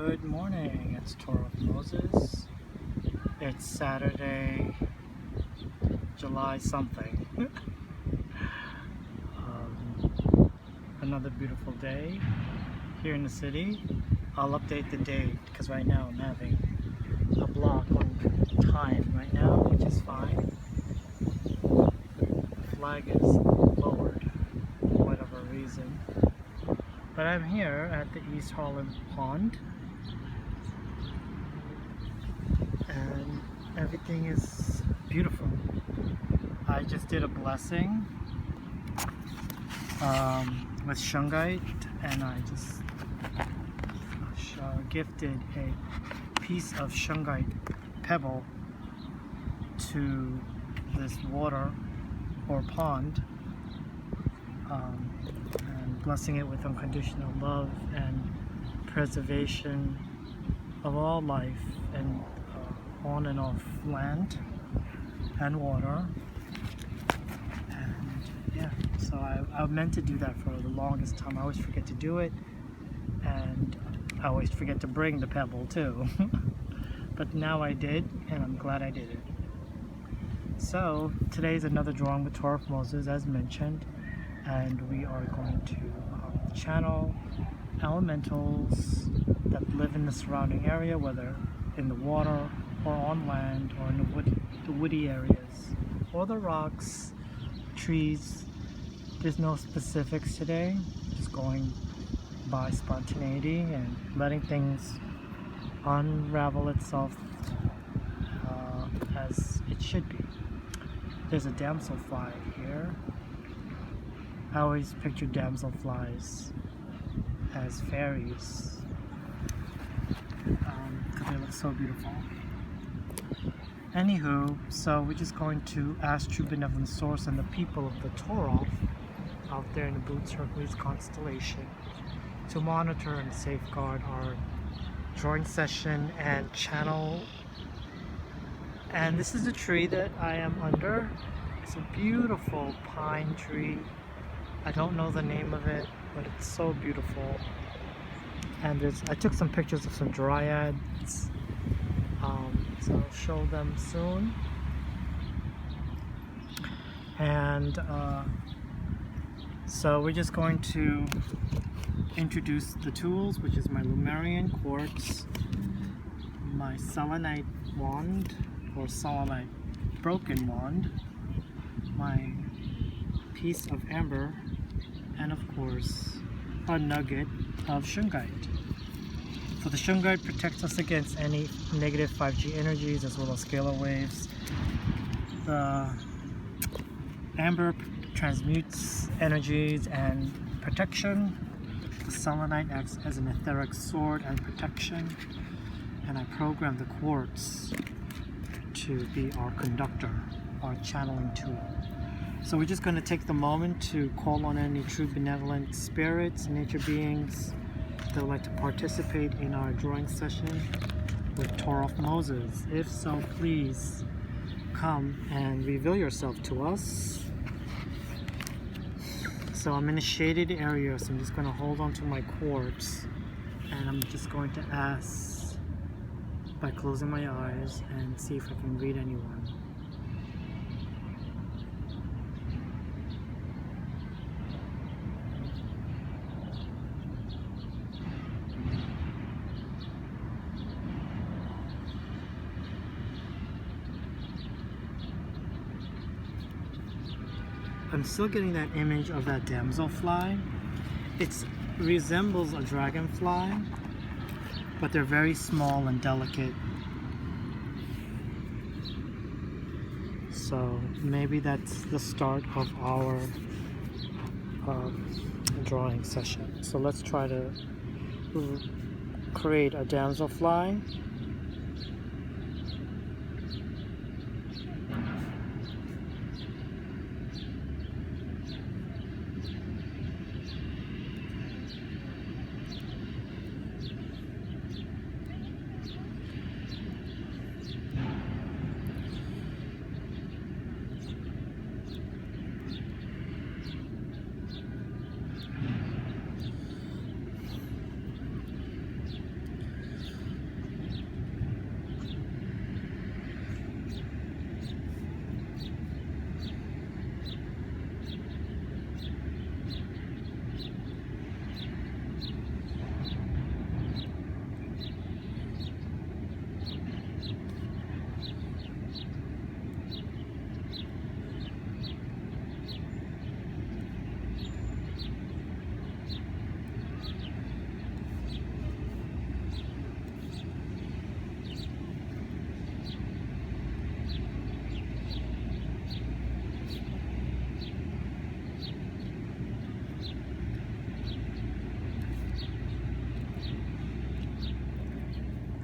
Good morning, it's Toraph Moses. It's Saturday, July something. Another beautiful day here in the city. I'll update the date because right now I'm having a block on time right now, which is fine. The flag is lowered for whatever reason. But I'm here at the East Harlem Pond and everything is beautiful. I just did a blessing with shungite, and I just gifted a piece of shungite pebble to this water or pond, and blessing it with unconditional love and preservation of all life and on and off land and water. And yeah, so I meant to do that for the longest time. I always forget to do it, and I always forget to bring the pebble too. But now I did, and I'm glad I did it. So today's another drawing with Toraph Moses, as mentioned, and we are going to channel elementals that live in the surrounding area, whether in the water or on land or in the woody areas or the rocks, trees. There's no specifics today, just going by spontaneity and letting things unravel itself as it should be. There's a damselfly here. I always picture damselflies as fairies because they look so beautiful. Anywho, so we're just going to ask True Benevolent Source and the people of the Toraph out there in the Blue Turquoise constellation to monitor and safeguard our drawing session and channel. And this is the tree that I am under. It's a beautiful pine tree. I don't know the name of it, but it's so beautiful. And I took some pictures of some dryads, so I'll show them soon. And so we're just going to introduce the tools, which is my Lumerian quartz, my selenite wand or selenite broken wand, my piece of amber, and of course a nugget of shungite. So the shungite protects us against any negative 5G energies as well as scalar waves. The amber transmutes energies and protection. The selenite acts as an etheric sword and protection. And I program the quartz to be our conductor, our channeling tool. So we're just going to take the moment to call on any true benevolent spirits, nature beings that would like to participate in our drawing session with Toraph Moses. If so, please come and reveal yourself to us. So I'm in a shaded area, so I'm just going to hold on to my quartz, and I'm just going to ask by closing my eyes and see if I can read anyone. I'm still getting that image of that damselfly. It resembles a dragonfly, but they're very small and delicate. So maybe that's the start of our drawing session. So let's try to create a damselfly.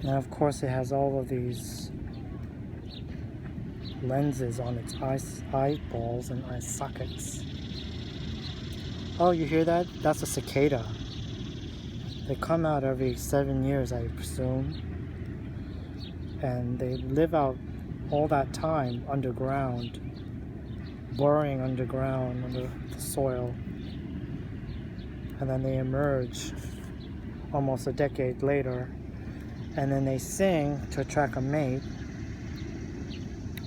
And of course it has all of these lenses on its eyeballs and eye sockets. Oh, you hear that? That's a cicada. They come out every 7 years, I presume. And they live out all that time underground, burrowing underground under the soil. And then they emerge almost a decade later. And then they sing to attract a mate,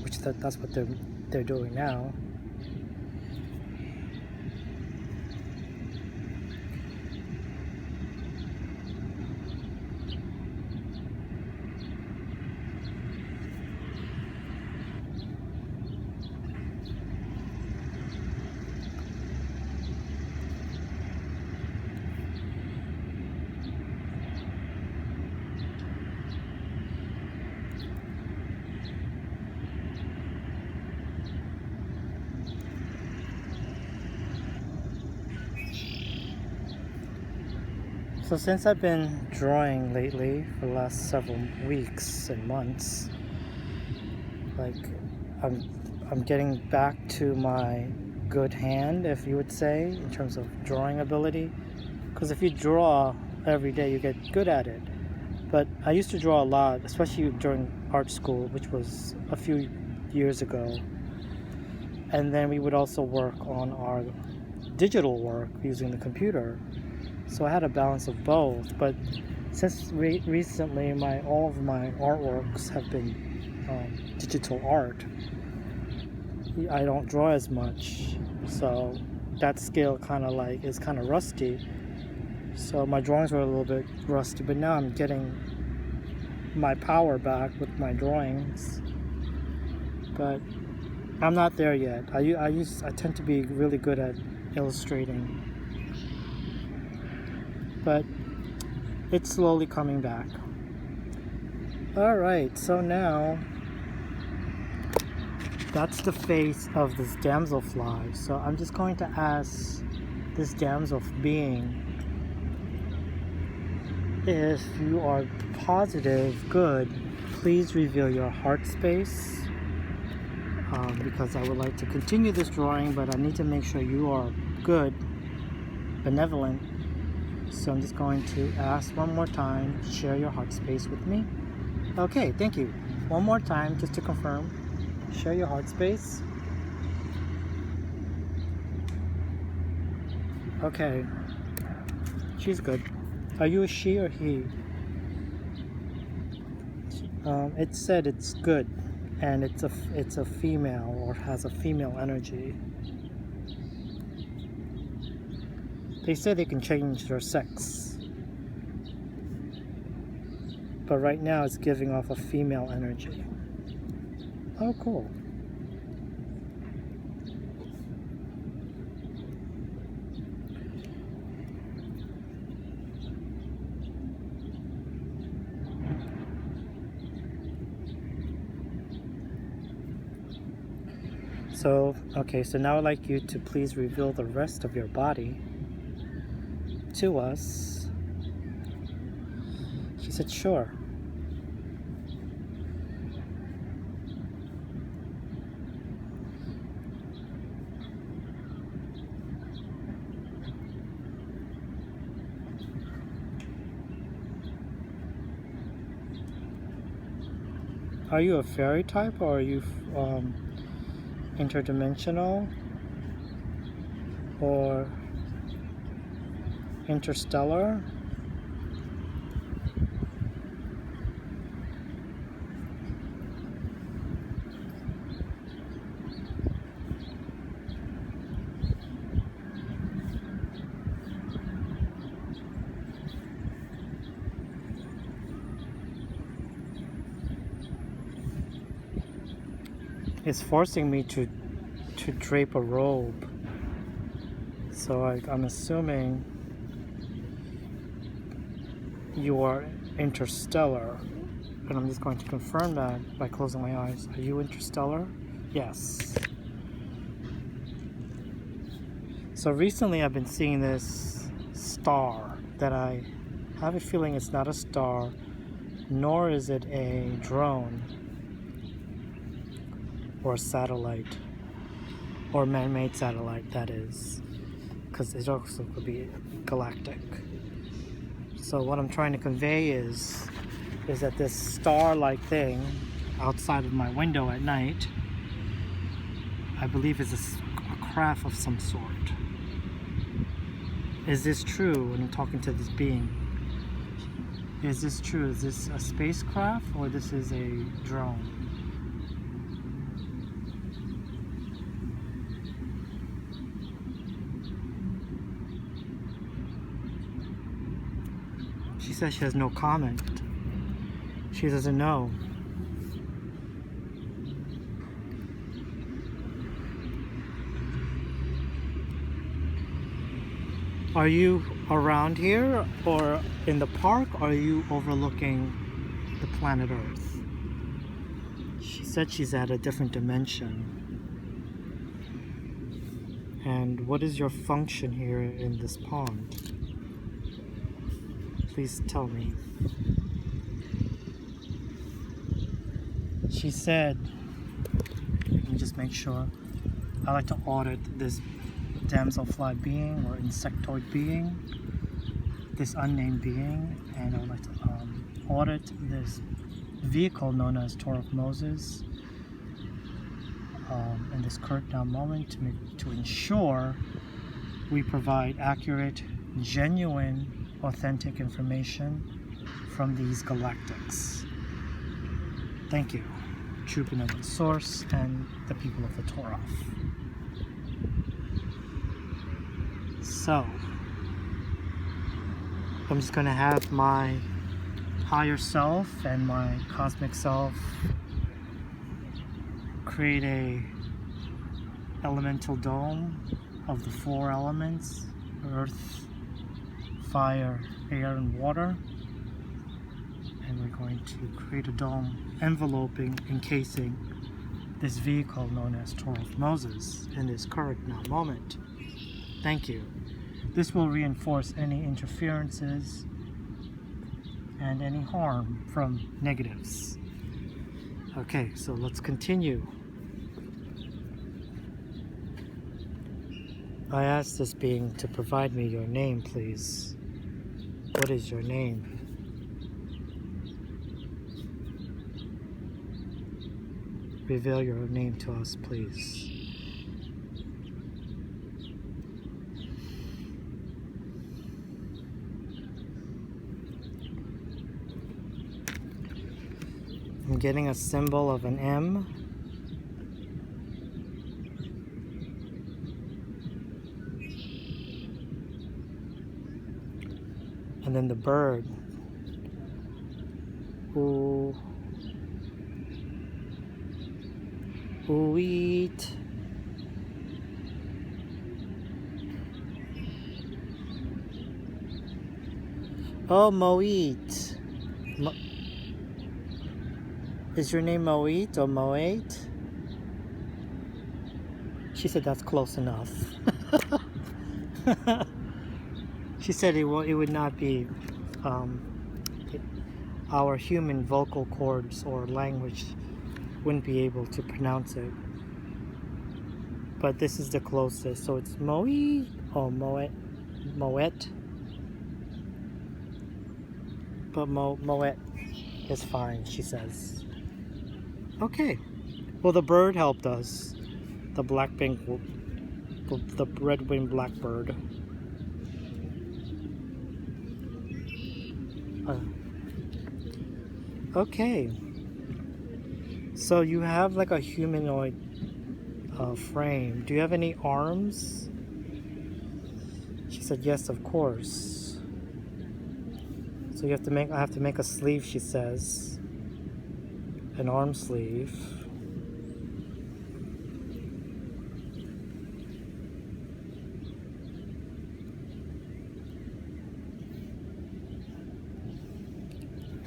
which that's what they're doing now. So since I've been drawing lately for the last several weeks and months, like I'm getting back to my good hand, if you would say, in terms of drawing ability. Because if you draw every day, you get good at it. But I used to draw a lot, especially during art school, which was a few years ago. And then we would also work on our digital work using the computer. So I had a balance of both, but since recently all of my artworks have been digital art, I don't draw as much, so that skill is kind of rusty. So my drawings were a little bit rusty, but now I'm getting my power back with my drawings. But I'm not there yet. I tend to be really good at illustrating, but it's slowly coming back. Alright, so now that's the face of this damselfly. So I'm just going to ask this damsel being, if you are positive, good, please reveal your heart space, because I would like to continue this drawing, but I need to make sure you are good, benevolent. So I'm just going to ask one more time, share your heart space with me. Okay, thank you. One more time, just to confirm. Share your heart space. Okay. She's good. Are you a she or he? It said it's good, and it's a female, or has a female energy. They say they can change their sex, but right now it's giving off a female energy. Oh, cool. So, okay, so now I'd like you to please reveal the rest of your body to us. She said, sure. Are you a fairy type, or are you interdimensional, or interstellar? It's forcing me to drape a robe, so I'm assuming you are interstellar, and I'm just going to confirm that by closing my eyes. Are you interstellar? Yes. So recently I've been seeing this star that I have a feeling it's not a star, nor is it a drone or satellite, or man-made satellite, that is, because it also could be galactic. So what I'm trying to convey is that this star-like thing outside of my window at night, I believe is a craft of some sort. Is this true when I'm talking to this being? Is this true? Is this a spacecraft or this is a drone? She says she has no comment. She doesn't know. Are you around here or in the park? Or are you overlooking the planet Earth? She said she's at a different dimension. And what is your function here in this pond? Please tell me. She said, let me just make sure, I like to audit this Damselfly being or Insectoid being, this unnamed being, and I would like to audit this vehicle known as Toraph Moses in this current now moment to ensure we provide accurate, genuine, authentic information from these galactics. Thank you, true benevolent source and the people of the Toraph. So, I'm just going to have my higher self and my cosmic self create a elemental dome of the 4 elements: earth, fire, air, and water. And we're going to create a dome enveloping, encasing this vehicle known as Toraph Moses in this current now moment. Thank you. This will reinforce any interferences and any harm from negatives. Okay, so let's continue. I asked this being to provide me your name, please. What is your name? Reveal your name to us, please. I'm getting a symbol of an M. And then the bird. Ooh. Moeet. Oh, Moeet. Is your name Moeet or Moeet? She said that's close enough. She said it would not be our human vocal cords or language wouldn't be able to pronounce it. But this is the closest. So it's Moeet or Moeet. Moeet. But Moeet is fine, she says. Okay. Well, the bird helped us. The the red-winged blackbird. Okay. So you have like a humanoid frame. Do you have any arms? She said yes, of course. So I have to make a sleeve, she says. An arm sleeve.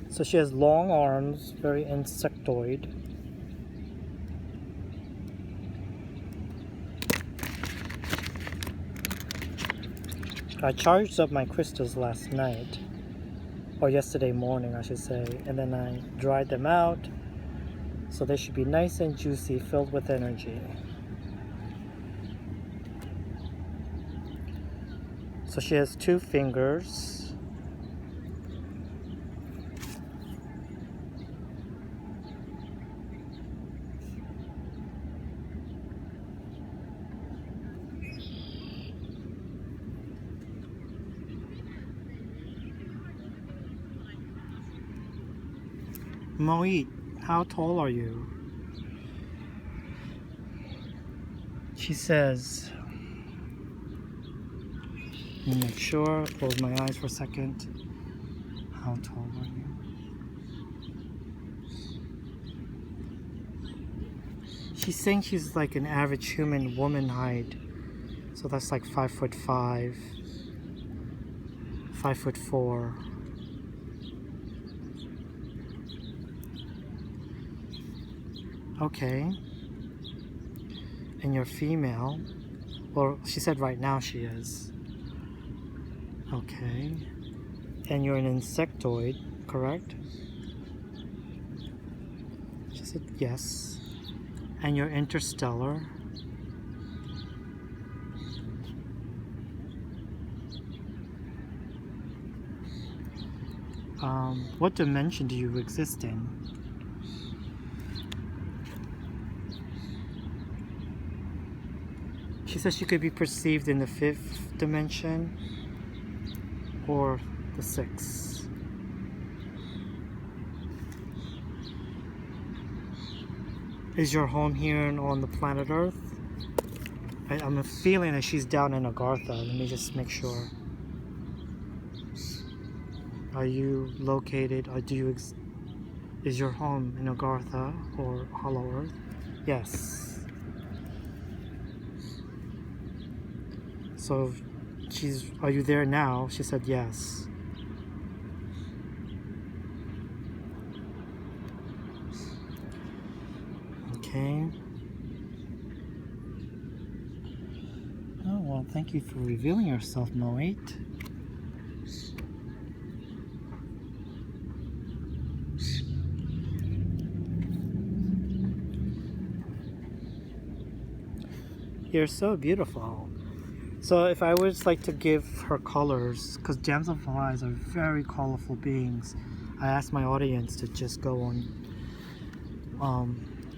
So she has long arms, very insectoid. I charged up my crystals last night, or yesterday morning I should say, and then I dried them out, so they should be nice and juicy, filled with energy. So she has 2 fingers. Moeet, how tall are you? She says, let me make sure, close my eyes for a second. How tall are you? She's saying she's like an average human woman height. So that's like 5'5", 5'4". Okay. And you're female. Or she said right now she is. Okay. And you're an insectoid, correct? She said yes. And you're interstellar. What dimension do you exist in? She says she could be perceived in the 5th dimension or the 6th. Is your home here on the planet Earth? I'm feeling that she's down in Agartha. Let me just make sure. Are you located, or is your home in Agartha or Hollow Earth? Yes. So are you there now? She said yes. Okay. Oh, well, thank you for revealing yourself, Moeet. You're so beautiful. So if I was like to give her colors, because Damselflies are very colorful beings, I asked my audience to just go on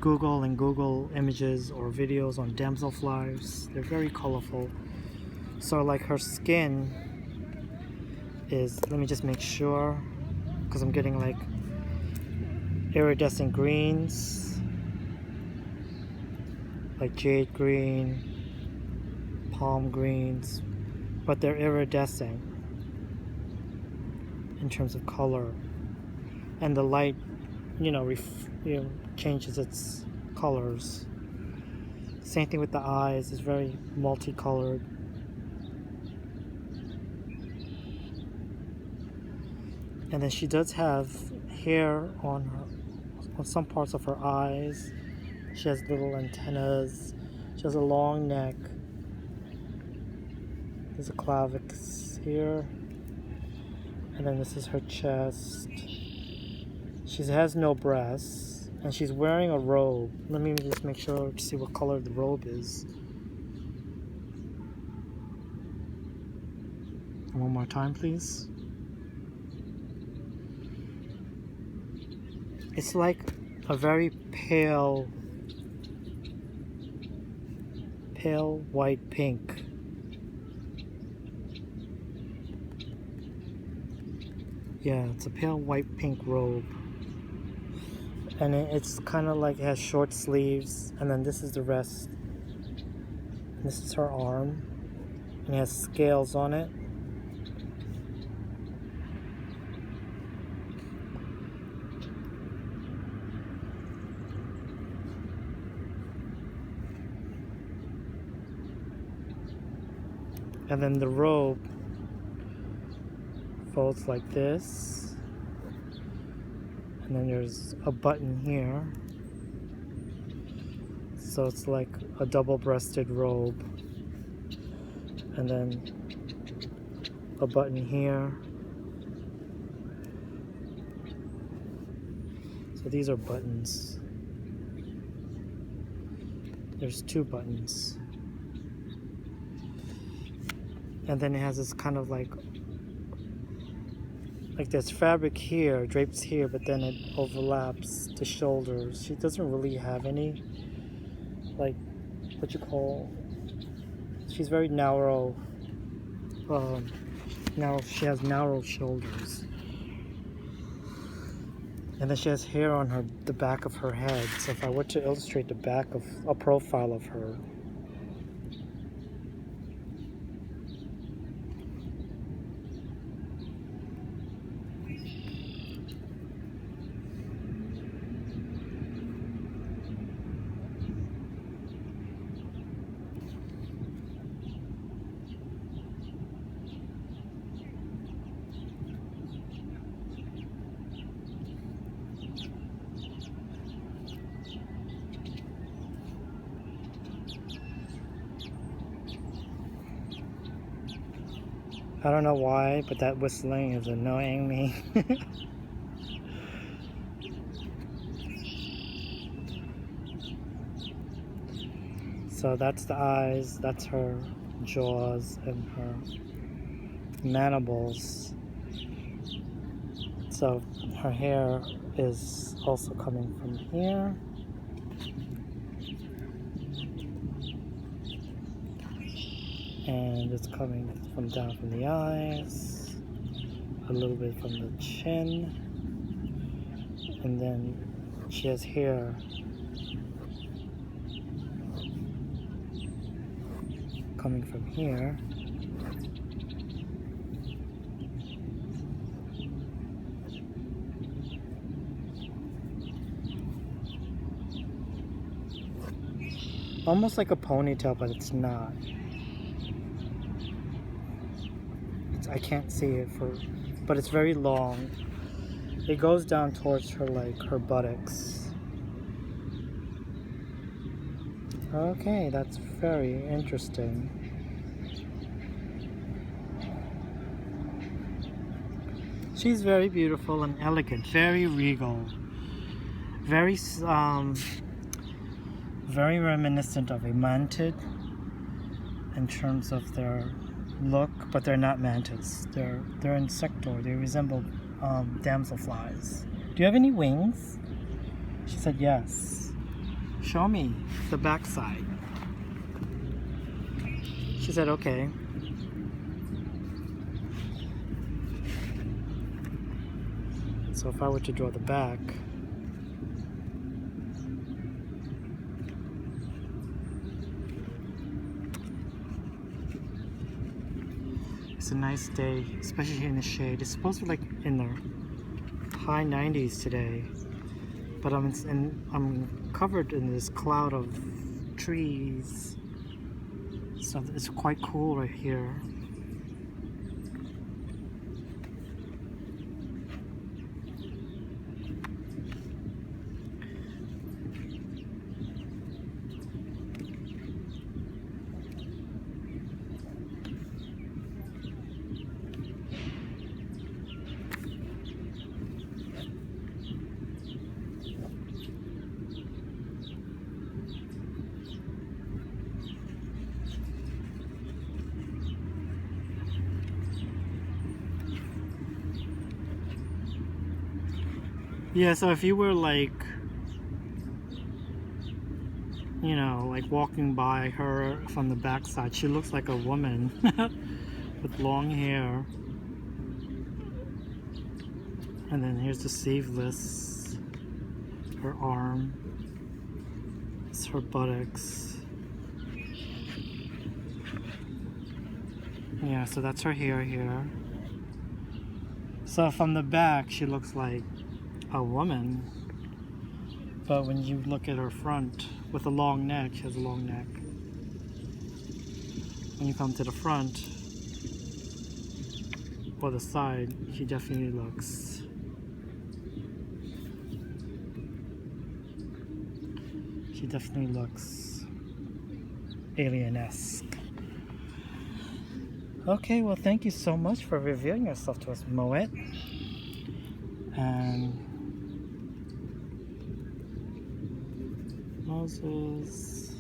Google and Google images or videos on Damselflies. They're very colorful. So like her skin is, let me just make sure, because I'm getting like iridescent greens, like jade green, palm greens, but they're iridescent in terms of color, and the light, changes its colors. Same thing with the eyes; it's very multicolored. And then she does have hair on some parts of her eyes. She has little antennas. She has a long neck. There's a clavix here. And then this is her chest. She has no breasts. And she's wearing a robe. Let me just make sure to see what color the robe is. One more time, please. It's like a very pale white pink. Yeah, it's a pale white pink robe. And it's kind of like, it has short sleeves, and then this is the rest. And this is her arm, and it has scales on it. And then the robe folds like this, and then there's a button here, so it's like a double-breasted robe, and then a button here, So these are buttons. There's 2 buttons. And then it has this kind of like there's fabric here, drapes here, but then it overlaps the shoulders. She doesn't really have any, like, what you call, she's very narrow, she has narrow shoulders. And then she has hair on the back of her head. So if I were to illustrate the back of a profile of her, I don't know why, but that whistling is annoying me. So that's the eyes, that's her jaws and her mandibles. So her hair is also coming from here. And it's coming from down from the eyes, a little bit from the chin, and then she has hair coming from here. Almost like a ponytail, but it's not. I can't see it but it's very long. It goes down towards her, like, her buttocks. Okay, that's very interesting. She's very beautiful and elegant, very regal, very very reminiscent of a mantid in terms of their look, but they're not mantis. They're insectoid. They resemble damselflies. Do you have any wings? She said yes. Show me the backside. She said okay. So if I were to draw the back, it's a nice day, especially here in the shade. It's supposed to be like in the high 90s today, but I'm covered in this cloud of trees, so it's quite cool right here. Yeah, so if you were like, you know, like walking by her from the backside, she looks like a woman with long hair. And then here's the sleeveless, her arm, it's her buttocks. Yeah, so that's her hair here. So from the back, she looks like a woman, but when you look at her front with a long neck, she has a long neck. When you come to the front or the side, she definitely looks alien-esque. Okay, well, thank you so much for revealing yourself to us, Moeet. And houses.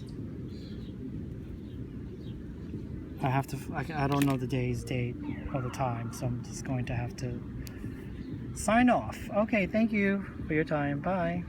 I don't know the date or the time, so I'm just going to have to sign off. Okay, thank you for your time. Bye.